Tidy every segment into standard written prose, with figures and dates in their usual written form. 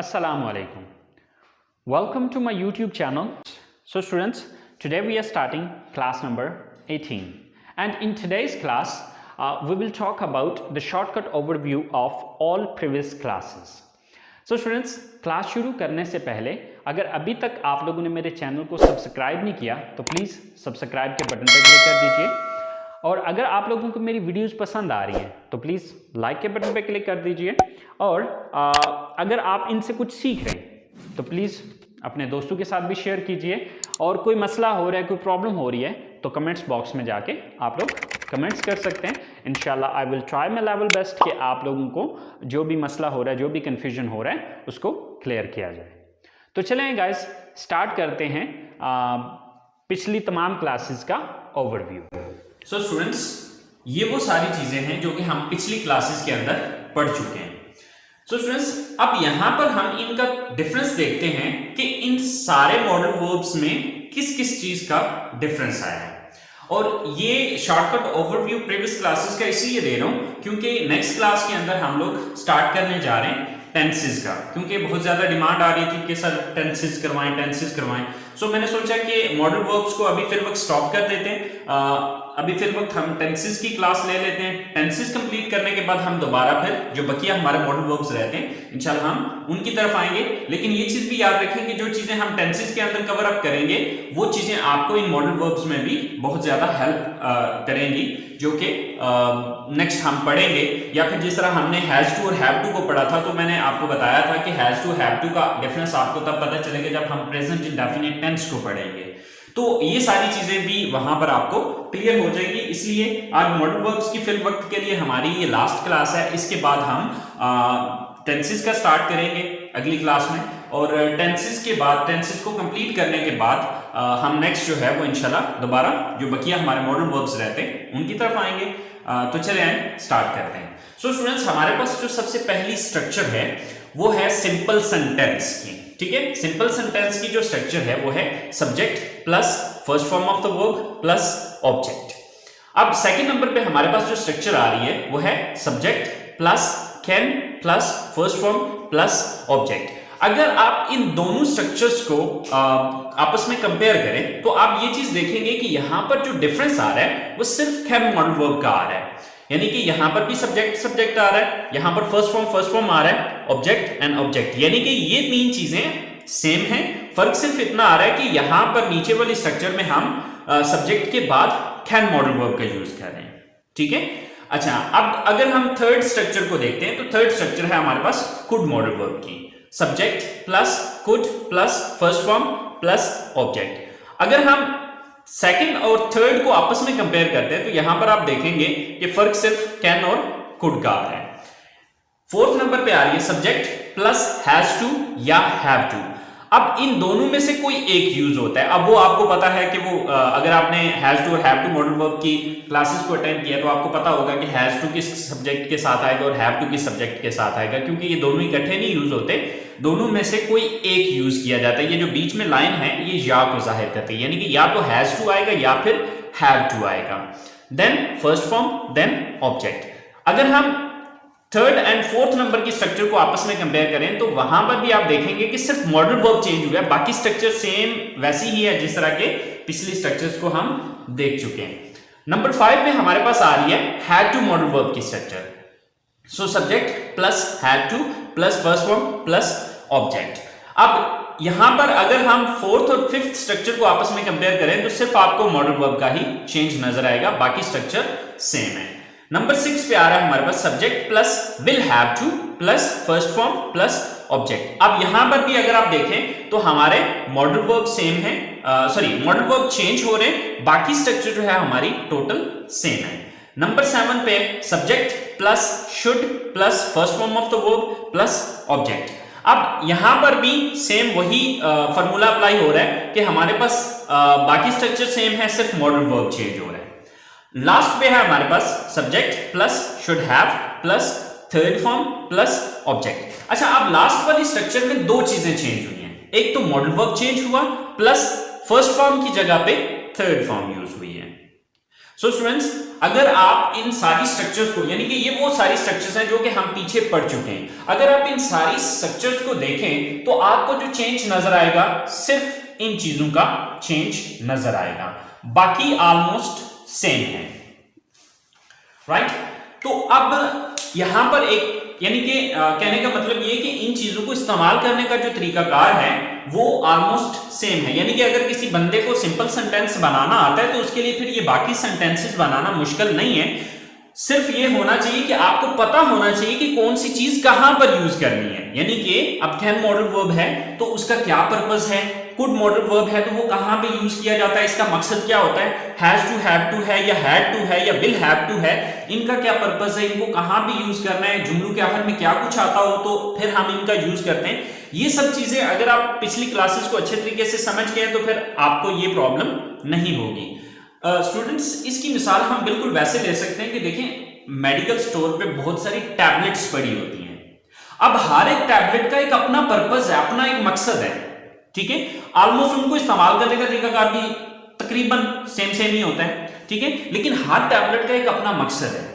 Assalamu alaikum. Welcome to my YouTube channel. So students, today we are starting class number 18, and in today's class we will talk about the shortcut overview of all previous classes. So students, class शुरू करने से पहले अगर अभी तक आप लोगों ने मेरे चैनल को सब्सक्राइब नहीं किया तो प्लीज़ सब्सक्राइब के बटन पर क्लिक कर दीजिए, और अगर आप लोगों को मेरी वीडियोस पसंद आ रही हैं तो प्लीज़ लाइक के बटन पर क्लिक कर दीजिए, और अगर आप इनसे कुछ सीख रहे हैं तो प्लीज़ अपने दोस्तों के साथ भी शेयर कीजिए, और कोई मसला हो रहा है, कोई प्रॉब्लम हो रही है तो कमेंट्स बॉक्स में जाके आप लोग कमेंट्स कर सकते हैं। इंशाल्लाह I will try my level best कि आप लोगों को जो भी मसला हो रहा है, जो भी कन्फ्यूजन हो रहा है उसको क्लियर किया जाए। तो चलें गाइस, स्टार्ट करते हैं पिछली तमाम क्लासेस का ओवरव्यू। सो स्टूडेंट्स, ये वो सारी चीज़ें हैं जो कि हम पिछली क्लासेस के अंदर पढ़ चुके हैं। सो स्टूडेंट्स, अब यहाँ पर हम इनका डिफरेंस देखते हैं कि इन सारे मॉडल वर्ब्स में किस किस चीज़ का डिफरेंस आया है। और ये शॉर्टकट ओवरव्यू प्रीवियस क्लासेस का इसलिए दे रहा हूँ क्योंकि नेक्स्ट क्लास के अंदर हम लोग स्टार्ट करने जा रहे हैं टेंसेस का, क्योंकि बहुत ज़्यादा डिमांड आ रही थी कि सर टेंसेस करवाएं। सो मैंने सोचा कि मॉडल वर्ब्स को अभी फिर वक्त स्टॉप कर देते हैं, अभी फिर वक्त हम टेंसेस की क्लास ले लेते हैं। टेंसेस कंप्लीट करने के बाद हम दोबारा फिर जो बकिया हमारे मॉडल वर्ब्स रहते हैं इंशाल्लाह हम उनकी तरफ आएंगे। लेकिन ये चीज़ भी याद रखें कि जो चीज़ें हम टेंसेस के अंदर कवर अप करेंगे वो चीज़ें आपको इन मॉडल वर्ब्स में भी बहुत ज़्यादा हेल्प करेंगी, जो कि नेक्स्ट हम पढ़ेंगे। या फिर जिस तरह हमने हैज टू और हैव टू को पढ़ा था, तो मैंने आपको बताया था कि हैज टू हैव टू का डिफरेंस आपको तब पता चलेगा जब हम प्रेजेंट इंडेफिनिट टेंस को पढ़ेंगे। तो ये सारी चीजें भी वहां पर आपको क्लियर हो जाएगी। इसलिए आज मॉडल वर्ब्स की फिल वक्त के लिए हमारी ये लास्ट क्लास है। इसके बाद हम टेंसेस का स्टार्ट करेंगे अगली क्लास में, और टेंसेस के बाद टेंसेस को कंप्लीट करने के बाद हम नेक्स्ट जो है वो इंशाल्लाह दोबारा जो बकिया हमारे मॉडल वर्ब्स रहते हैं उनकी तरफ आएंगे। तो चले आए स्टार्ट करते हैं। सो स्टूडेंट्स, हमारे पास जो सबसे पहली स्ट्रक्चर है वो है सिंपल सेंटेंस की। ठीक है, सिंपल सेंटेंस की जो स्ट्रक्चर है वो है subject plus first form of the verb plus object. अब सेकंड नंबर पे हमारे पास जो स्ट्रक्चर आ रही है वो है subject plus can plus first form plus object. अगर आप इन दोनों स्ट्रक्चर्स को आपस में कंपेयर करें तो आप ये चीज देखेंगे कि यहां पर जो डिफरेंस आ रहा है वो सिर्फ कैन मॉडल वर्ब का आ रहा है, यानी कि यहां पर भी सब्जेक्ट आ रहा है, यहां पर फर्स्ट फॉर्म आ रहा है, ऑब्जेक्ट एंड ऑब्जेक्ट, यानी कि ये तीन चीजें सेम हैं। फर्क सिर्फ इतना आ रहा है कि यहां पर नीचे वाली स्ट्रक्चर में हम सब्जेक्ट के बाद कैन मॉडल वर्ब का यूज कर रहे हैं। ठीक है, अच्छा, अब अगर हम थर्ड स्ट्रक्चर को देखते हैं तो थर्ड स्ट्रक्चर है हमारे पास कुड मॉडल वर्ब की। Subject plus could plus first form plus object. अगर हम सेकंड और थर्ड को आपस में कंपेयर करते हैं तो यहां पर आप देखेंगे कि फर्क सिर्फ कैन और कुड का आ रहा है। फोर्थ नंबर पे आ रही है सब्जेक्ट प्लस हैज टू या हैव टू। अब इन दोनों में से कोई एक यूज होता है। अब वो आपको पता है कि वो अगर आपने हैज टू और हैव टू मॉडल वर्ब की क्लासेस को अटेंड किया तो आपको पता होगा कि हैज टू किस सब्जेक्ट के साथ आएगा और हैव टू किस सब्जेक्ट के साथ आएगा, क्योंकि ये दोनों इकट्ठे नहीं यूज होते, दोनों में से कोई एक यूज किया जाता है। ये जो बीच में लाइन है ये या को जाहिर करती है, यानी कि या तो हैज टू आएगा या फिर हैव टू आएगा, then first form then object. अगर हम थर्ड एंड फोर्थ नंबर की स्ट्रक्चर को आपस में कंपेयर करें तो वहां पर भी आप देखेंगे कि सिर्फ मॉडल वर्ब चेंज हुआ है, बाकी स्ट्रक्चर सेम वैसी ही है जिस तरह के पिछली स्ट्रक्चर्स को हम देख चुके हैं। नंबर 5 पे हमारे पास आ रही है हैड टू मॉडल वर्ब की structure. So subject plus had to plus first form plus object. अब यहां पर अगर हम फोर्थ और फिफ्थ स्ट्रक्चर को आपस में कंपेयर करें तो सिर्फ आपको मॉडल वर्ब का ही चेंज नजर आएगा, बाकी स्ट्रक्चर सेम है। नंबर 6 पे आ रहा है हमारे पास subject plus will have to plus first form plus object. अब यहां पर भी अगर आप देखें तो हमारे मॉडल वर्ब सेम है, मॉडल वर्ब चेंज हो रहे हैं, बाकी स्ट्रक्चर जो है हमारी टोटल सेम है। नंबर 7 पे subject plus should plus first form of the verb plus object. अब यहां पर भी सेम वही फॉर्मूला अप्लाई हो रहा है कि हमारे पास बाकी स्ट्रक्चर सेम है, सिर्फ मॉडल वर्ब चेंज हो रहा है। लास्ट पे है हमारे पास subject plus should have plus third form plus object. अच्छा, अब लास्ट वाली स्ट्रक्चर में दो चीजें चेंज हुई हैं, एक तो मॉडल वर्ब चेंज हुआ प्लस फर्स्ट फॉर्म की जगह पे थर्ड फॉर्म यूज हुई है। सो स्टूडेंट्स, अगर आप इन सारी स्ट्रक्चर्स को, यानी कि ये वो सारी स्ट्रक्चर्स हैं जो कि हम पीछे पढ़ चुके हैं, अगर आप इन सारी स्ट्रक्चर्स को देखें तो आपको जो चेंज नजर आएगा सिर्फ इन चीजों का चेंज नजर आएगा, बाकी ऑलमोस्ट सेम है, राइट। तो अब यहां पर एक, यानी कि कहने का मतलब ये कि इन चीजों को इस्तेमाल करने का जो तरीकाकार है वो ऑलमोस्ट सेम है। यानी कि अगर किसी बंदे को सिंपल सेंटेंस बनाना आता है तो उसके लिए फिर ये बाकी सेंटेंसेस बनाना मुश्किल नहीं है, सिर्फ ये होना चाहिए कि आपको पता होना चाहिए कि कौन सी चीज कहां पर यूज करनी है। यानी कि अब कैन मॉडल वर्ब है तो उसका क्या पर्पस है, कुड मॉडल वर्ब है तो वो कहां पे यूज किया जाता है, इसका मकसद क्या होता है, हैज टू, हैव टू है या हैड टू है या विल हैव टू है, इनका क्या पर्पस है, इनको कहां पे यूज करना है, जुमलों के आखिर में क्या कुछ आता हो तो फिर हम इनका यूज करते हैं। ये सब चीजें अगर आप पिछली क्लासेस को अच्छे तरीके से समझ गए तो फिर आपको ये प्रॉब्लम नहीं होगी। स्टूडेंट्स, इसकी मिसाल हम बिल्कुल वैसे ले सकते हैं कि देखें, मेडिकल स्टोर पे बहुत सारी टैबलेट्स पड़ी होती हैं। अब हर एक टैबलेट का एक अपना पर्पस है, अपना एक मकसद है, ठीक है। ऑलमोस्ट उनको इस्तेमाल करने का तरीकाकार भी तकरीबन सेम ही होता है, ठीक है, लेकिन हर टैबलेट का एक अपना मकसद है।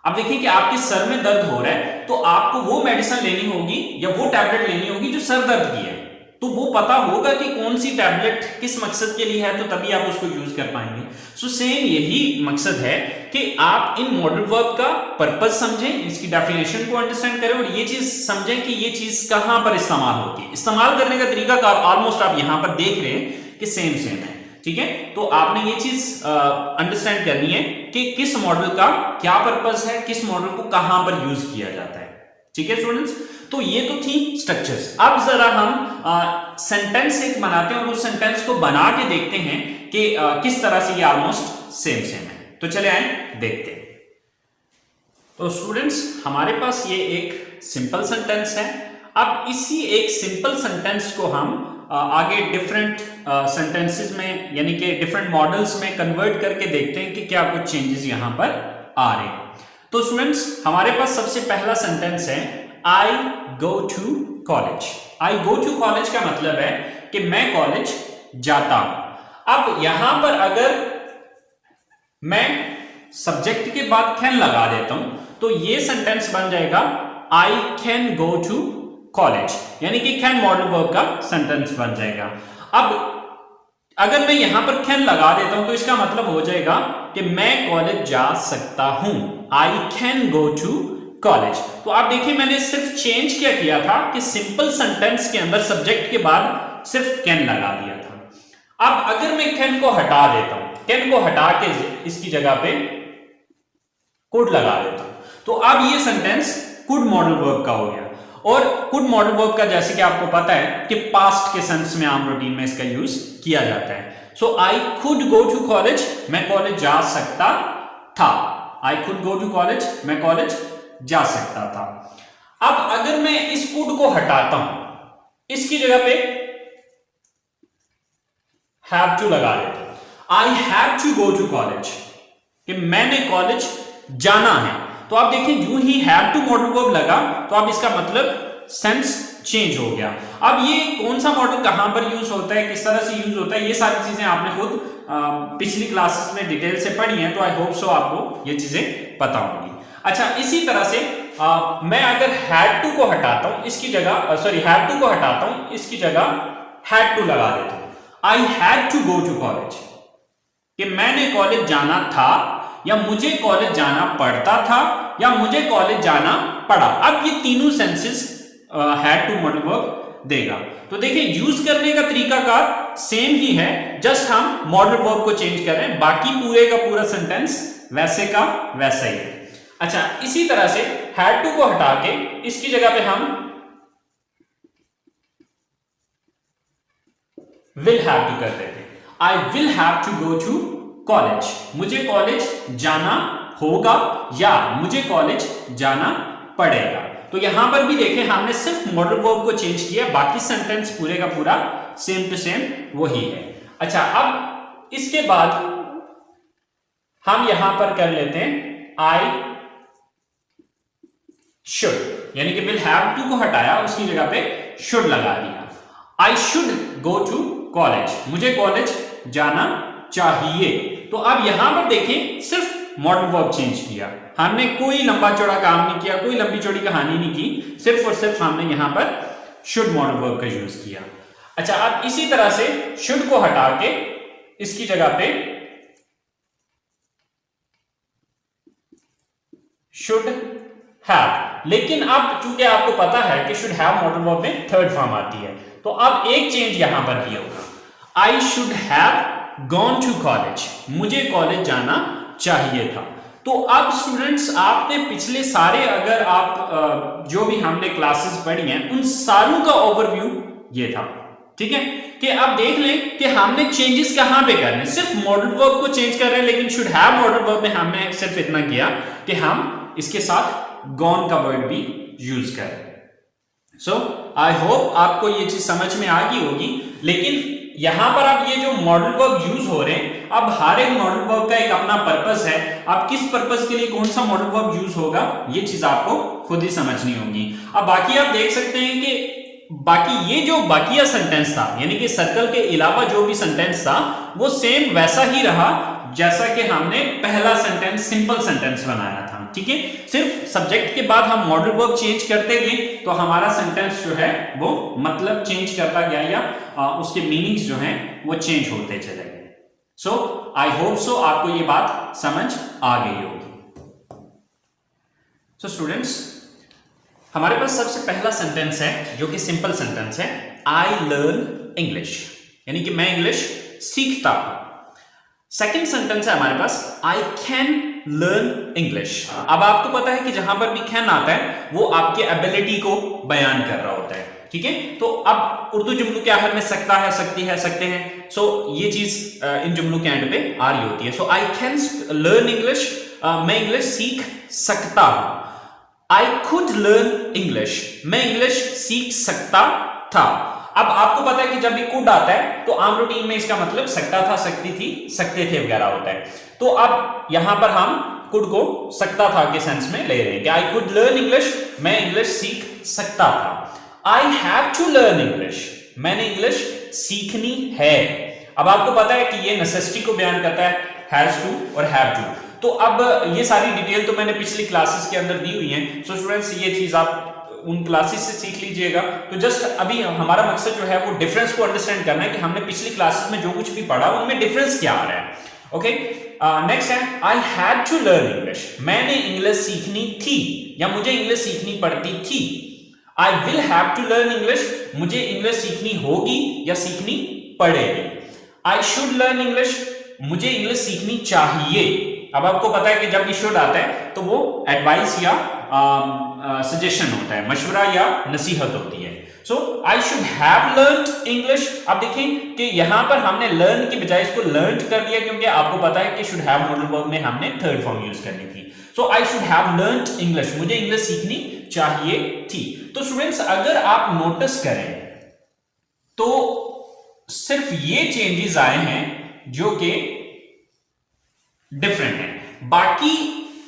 अब देखिए कि आपके सर में दर्द हो रहा है तो आपको वो मेडिसिन लेनी होगी या वो टैबलेट लेनी होगी जो सर दर्द की है, तो वो पता होगा कि कौन सी टैबलेट किस मकसद के लिए है, तो तभी आप उसको यूज कर पाएंगे। सो सेम यही मकसद है कि आप इन मॉडल वर्ब का पर्पस समझें, इसकी डेफिनेशन को अंडरस्टैंड करें और ये चीज समझें कि ये चीज कहां पर इस्तेमाल होती है। इस्तेमाल करने का तरीका का ऑलमोस्ट आप यहां पर देख रहे हैं कि सेम है, ठीक है। तो आपने ये चीज अंडरस्टैंड करनी है कि किस मॉडल का क्या पर्पस है, किस मॉडल को कहां पर यूज किया जाता है, ठीक है स्टूडेंट्स। तो ये तो थी स्ट्रक्चर्स। अब जरा हम सेंटेंस एक बनाते हैं और उस सेंटेंस को बना के देखते हैं कि किस तरह से ये ऑलमोस्ट सेम है। तो चले आए देखते हैं। तो स्टूडेंट्स, हमारे पास ये एक सिंपल सेंटेंस है। अब इसी एक सिंपल सेंटेंस को हम आगे डिफरेंट सेंटेंसेस में, यानी कि डिफरेंट मॉडल्स में कन्वर्ट करके देखते हैं कि क्या कुछ चेंजेस यहां पर आ रहे हैं। तो स्टूडेंट्स, हमारे पास सबसे पहला सेंटेंस है I go to college. I go to college का मतलब है कि मैं कॉलेज जाता हूं। अब यहां पर अगर मैं सब्जेक्ट के बाद कैन लगा देता हूं तो ये सेंटेंस बन जाएगा I can go to college, यानी कि कैन मॉडल वर्ब का सेंटेंस बन जाएगा। अब अगर मैं यहां पर कैन लगा देता हूं तो इसका मतलब हो जाएगा कि मैं कॉलेज जा सकता हूं, I can go to college. तो आप देखिए, मैंने सिर्फ चेंज क्या किया था कि सिंपल सेंटेंस के अंदर सब्जेक्ट के बाद सिर्फ कैन लगा दिया था। अब अगर मैं कैन को हटा देता हूं, कैन को हटा के इसकी जगह पे कुड लगा देता हूं, तो अब ये सेंटेंस कुड मॉडल वर्ब का हो गया। और कुड मॉडल वर्ब का जैसे कि आपको पता है कि पास्ट के सेंस में आम रूटीन में इसका यूज किया जाता है। So I could go to college, मैं कॉलेज जा सकता था। I could go to college, मैं कॉलेज जा सकता था। अब अगर मैं इस कुड को हटाता हूं, इसकी जगह पे हैव टू लगा देता हूं, I have to go to college, कि मैंने कॉलेज जाना है। तो आप देखिए, यूं ही हैव टू मॉडल वर्ब लगा तो अब इसका मतलब सेंस चेंज हो गया। अब ये कौन सा मॉडल कहां पर यूज होता है, किस तरह से यूज होता है, ये सारी चीजें आपने खुद पिछली क्लासेस में डिटेल से पढ़ी हैं, तो आई होप सो आपको ये चीजें पता होंगी। अच्छा, इसी तरह से मैं अगर हैड टू को हटाता हूं, इसकी जगह हैड टू को हटाता हूं, इसकी जगह हैड टू लगा देता हूं, I had to go to college, कि मैंने कॉलेज जाना था या मुझे कॉलेज जाना पड़ता था या मुझे कॉलेज जाना पड़ा। अब ये तीनों senses had to modal verb देगा। तो देखिए, यूज करने का तरीकाकार सेम ही है, जस्ट हम मॉडल वर्ब को चेंज कर रहे हैं, बाकी पूरे का पूरा सेंटेंस वैसे का वैसा ही है। अच्छा, इसी तरह से हैड टू को हटा के इसकी जगह पे हम विल हैव टू कर देते। I will have to go to college, मुझे कॉलेज जाना होगा या मुझे कॉलेज जाना पड़ेगा। तो यहां पर भी देखें, हमने सिर्फ मॉडल वर्ब को चेंज किया, बाकी सेंटेंस पूरे का पूरा सेम टू सेम वही है। अच्छा, अब इसके बाद हम यहां पर कर लेते हैं आई शुड, यानी कि विल हैव टू को हटाया, उसकी जगह पे शुड लगा दिया। I should go to college, मुझे कॉलेज जाना चाहिए। तो अब यहां पर देखें सिर्फ मॉडल वर्ब चेंज किया, हमने कोई लंबा चौड़ा काम नहीं किया, कोई लंबी चौड़ी कहानी नहीं की, सिर्फ और सिर्फ हमने यहां पर शुड मॉडल वर्ब का यूज किया। अच्छा, अब इसी तरह से शुड को हटा के इसकी जगह पे शुड हैव, लेकिन अब चूंकि आपको पता है कि शुड हैव मॉडल वर्ब में थर्ड फॉर्म आती है, तो अब एक चेंज यहां पर किया होगा, I should have gone to college, मुझे कॉलेज जाना चाहिए था। तो अब स्टूडेंट्स आपने पिछले सारे, अगर आप जो भी हमने क्लासेस पढ़ी हैं उन सारों का ओवरव्यू ये था, ठीक है, कि अब देख लें कि हमने चेंजेस कहां पे करने, सिर्फ मॉडल वर्ब को चेंज कर रहे हैं, लेकिन शुड हैव मॉडल वर्ब में हमने सिर्फ इतना किया कि हम इसके साथ गॉन का वर्ड भी यूज करें। सो आई होप आपको ये चीज समझ में आ गई होगी। लेकिन यहां पर अब ये जो मॉडल वर्ब यूज हो रहे हैं, अब हर एक मॉडल वर्ब का एक अपना पर्पस है, अब किस पर्पस के लिए कौन सा मॉडल वर्ब यूज होगा ये चीज आपको खुद ही समझनी होगी। अब बाकी आप देख सकते हैं कि बाकी ये जो बाकिया सेंटेंस था, यानी कि सर्कल के अलावा जो भी सेंटेंस था वो सेम वैसा ही रहा जैसा कि हमने पहला सेंटेंस सिंपल सेंटेंस बनाया था, ठीक है। सिर्फ सब्जेक्ट के बाद हम मॉडल वर्ब चेंज करते गए तो हमारा सेंटेंस जो है वो मतलब चेंज करता गया, या उसके मीनिंग्स जो हैं वो चेंज होते चले गए। सो आई होप सो आपको ये बात समझ आ गई होगी। सो स्टूडेंट्स, हमारे पास सबसे पहला सेंटेंस है जो कि सिंपल सेंटेंस है, आई लर्न इंग्लिश, यानी कि मैं इंग्लिश सीखता हूं। सेकेंड सेंटेंस है हमारे पास, आई कैन लर्न इंग्लिश। अब आपको पता है कि जहां पर भी कैन आता है वो आपके एबिलिटी को बयान कर रहा होता है, ठीक है। तो अब उर्दू जुमलों के आखिर में सकता है, सकती है, सकते हैं, सो ये चीज इन जुमलों के एंड पे आ रही होती है। So I can learn English, मैं इंग्लिश सीख सकता हूं। आई कुड लर्न इंग्लिश, मैं इंग्लिश सीख सकता था। अब आपको पता है कि जब भी कुड आता है तो आम रूटीन में इसका मतलब सकता था, सकती थी, सकते थे वगैरह होता है। तो अब यहां पर हम कुड को सकता था के सेंस में ले रहे हैं कि आई कुड लर्न इंग्लिश, मैं इंग्लिश सीख सकता था। I have to learn English, मैंने इंग्लिश सीखनी है। अब आपको पता है कि ये नेसेसिटी को बयान करता है, हैज टू और हैव टू। तो अब ये सारी डिटेल तो मैंने पिछली क्लासेस के अंदर दी हुई है, सो स्टूडेंट्स ये चीज आप उन क्लासेस से सीख लीजिएगा। तो जस्ट अभी हमारा मकसद जो है वो डिफरेंस को अंडरस्टैंड करना है कि हमने पिछली क्लासेस में जो कुछ भी पढ़ा उनमें डिफरेंस क्या आ रहा है। ओके, नेक्स्ट है, I had to learn English, मैंने इंग्लिश सीखनी थी या मुझे इंग्लिश सीखनी पड़ती थी। I will have to learn English, मुझे इंग्लिश सीखनी होगी या सीखनी पड़ेगी। आई शुड लर्न इंग्लिश, मुझे इंग्लिश सीखनी चाहिए। अब आपको पता है कि जब भी शुड आता है तो वो एडवाइस या सजेशन होता है, मशवरा या नसीहत होती है। So I should have learned English. अब देखें कि यहां पर हमने लर्न की बजाय इसको लर्न्ड कर दिया, क्योंकि आपको पता है कि शुड हैव मॉडल वर्ब में हमने थर्ड फॉर्म यूज करनी थी। So I should have learned English, मुझे इंग्लिश सीखनी चाहिए थी। तो स्टूडेंट्स, अगर आप नोटिस करें तो सिर्फ ये चेंजेस आए हैं जो कि डिफरेंट है, बाकी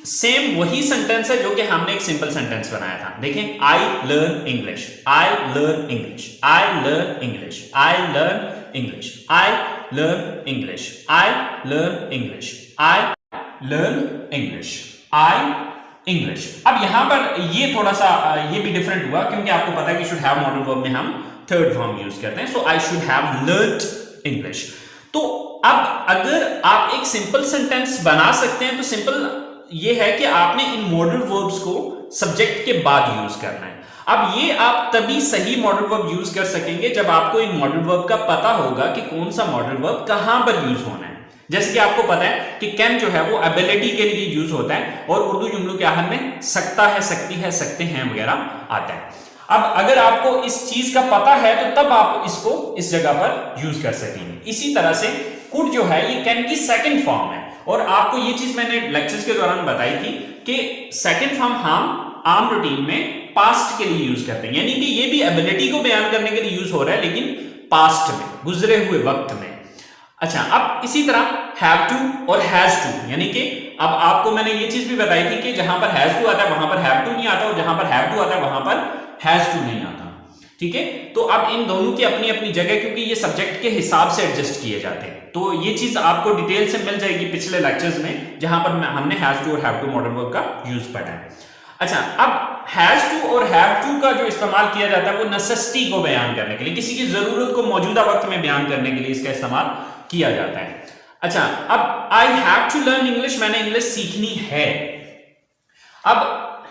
सेम वही सेंटेंस है जो कि हमने एक सिंपल सेंटेंस बनाया था। देखें, I learn English, I learn English, I learn English, I learn English, I learn English, I learn English, I learn English, I English. अब यहां पर ये थोड़ा सा ये भी डिफरेंट हुआ, क्योंकि आपको पता है कि शुड हैव मॉडल वर्ब में हम थर्ड फॉर्म यूज करते हैं। So I should have learned English. तो अब अगर आप एक सिंपल सेंटेंस बना सकते हैं तो सिंपल ये है कि आपने इन मॉडल वर्ब्स को सब्जेक्ट के बाद यूज करना है। अब ये आप तभी सही मॉडल वर्ब यूज कर सकेंगे जब आपको इन मॉडल वर्ब का पता होगा कि कौन सा मॉडल वर्ब कहां पर यूज होना है। जैसे कि आपको पता है कि कैन जो है वो एबिलिटी के लिए यूज होता है और उर्दू जुमलों के आखिर में सकता है, सकती है, सकते हैं वगैरह आता है। अब अगर आपको इस चीज का पता है तो तब आप इसको इस जगह पर यूज कर सकेंगे। इसी तरह से कुड जो है ये कैन की सेकंड फॉर्म है, और आपको ये चीज मैंने लेक्चर्स के दौरान बताई थी कि सेकंड फॉर्म हम आम रूटीन में पास्ट के लिए यूज करते हैं, यानी कि ये भी एबिलिटी को बयान करने के लिए यूज हो रहा है, लेकिन पास्ट में, गुजरे हुए वक्त में। अच्छा, अब इसी तरह हैव टू और हैज टू, यानी कि अब आपको मैंने ये चीज भी बताई थी कि जहां पर हैज टू आता है वहां पर हैव टू नहीं आता, और जहां पर हैव टू आता है वहां पर हैज टू नहीं आता। ठीक है। तो अब इन दोनों की अपनी अपनी जगह, क्योंकि ये सब्जेक्ट के हिसाब से एडजस्ट किए जाते हैं, तो ये चीज आपको डिटेल से मिल जाएगी पिछले लेक्चर्स में, जहां पर हमने हैज टू और हैव टू मॉडल वर्ब का यूज पढ़ा है। अच्छा, अब हैज टू और हैव टू का जो इस्तेमाल किया जाता है वो नेसेसिटी को बयान करने के लिए, किसी की जरूरत को मौजूदा वक्त में बयान करने के लिए इसका इस्तेमाल किया जाता है। अच्छा, अब I have to learn English, मैंने इंग्लिश सीखनी है। अब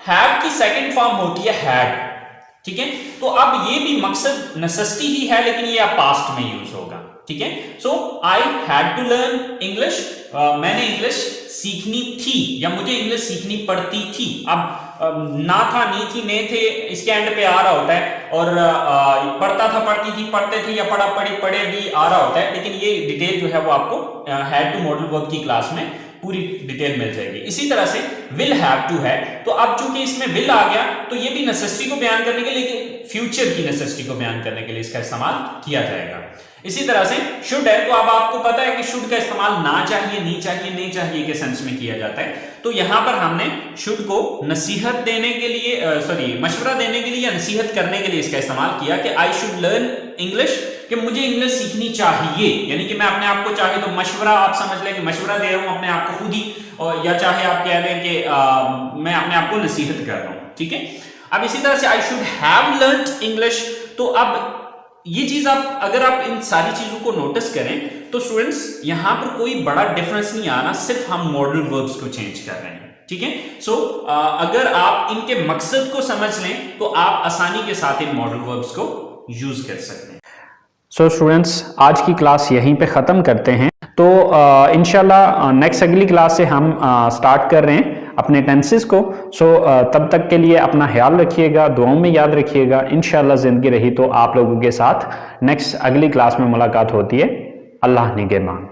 हैव की सेकंड फॉर्म होती है हैड, ठीक है। तो अब ये भी मकसद नेसेसिटी ही है, लेकिन ये अब पास्ट में यूज होगा, ठीक है। So I had to learn English, मैंने इंग्लिश सीखनी थी या मुझे इंग्लिश सीखनी पड़ती थी। अब ना था, नहीं थी, ने थे, इसके एंड पे आ रहा होता है, और पढ़ता था, पढ़ती थी, पढ़ते थे, या पढ़ा पढ़ी पढ़े भी आ रहा होता है, लेकिन ये डिटेल जो है वो आपको हैड टू मॉडल वर्ब की क्लास में पूरी डिटेल मिल जाएगी। इसी तरह से विल हैव टू है, तो अब चूंकि इसमें विल आ गया तो ये भी नेसेसिटी को बयान करने के लिए, लेकिन फ्यूचर की नेसेसिटी को बयान करने के लिए इसका इस्तेमाल किया जाएगा। इसी तरह से शुड है, तो अब आपको पता है कि शुड का इस्तेमाल ना चाहिए, नहीं चाहिए, नहीं चाहिए के सेंस में किया जाता है। तो यहां पर हमने शुड को नसीहत देने के लिए, मशवरा देने के लिए या नसीहत करने के लिए इसका इस्तेमाल किया कि आई शुड लर्न इंग्लिश, कि मुझे इंग्लिश सीखनी चाहिए, यानी कि मैं अपने आप को चाहे तो मशवरा, आप समझ लें कि मशवरा दे रहा हूं अपने आप को खुद ही, और या चाहे आप कह लें कि मैं अपने आप को नसीहत कर रहा हूं, ठीक है। अब इसी तरह से आई शुड हैव लर्न्ड इंग्लिश, तो अब ये चीज आप, अगर आप इन सारी चीजों को नोटिस करें तो स्टूडेंट्स यहां पर कोई बड़ा डिफरेंस नहीं आ रहा, सिर्फ हम मॉडल वर्ब्स को चेंज कर रहे हैं, ठीक है। सो अगर आप इनके मकसद को समझ लें तो आप आसानी के साथ इन मॉडल वर्ब्स को यूज कर सकते हैं। सो स्टूडेंट्स, आज की क्लास यहीं पे ख़त्म करते हैं। तो इंशाल्लाह नेक्स्ट अगली क्लास से हम स्टार्ट कर रहे हैं अपने टेंसेस को। सो तब तक के लिए अपना ख्याल रखिएगा, दुआओं में याद रखिएगा। इंशाल्लाह ज़िंदगी रही तो आप लोगों के साथ नेक्स्ट अगली क्लास में मुलाकात होती है। अल्लाह निगहबान।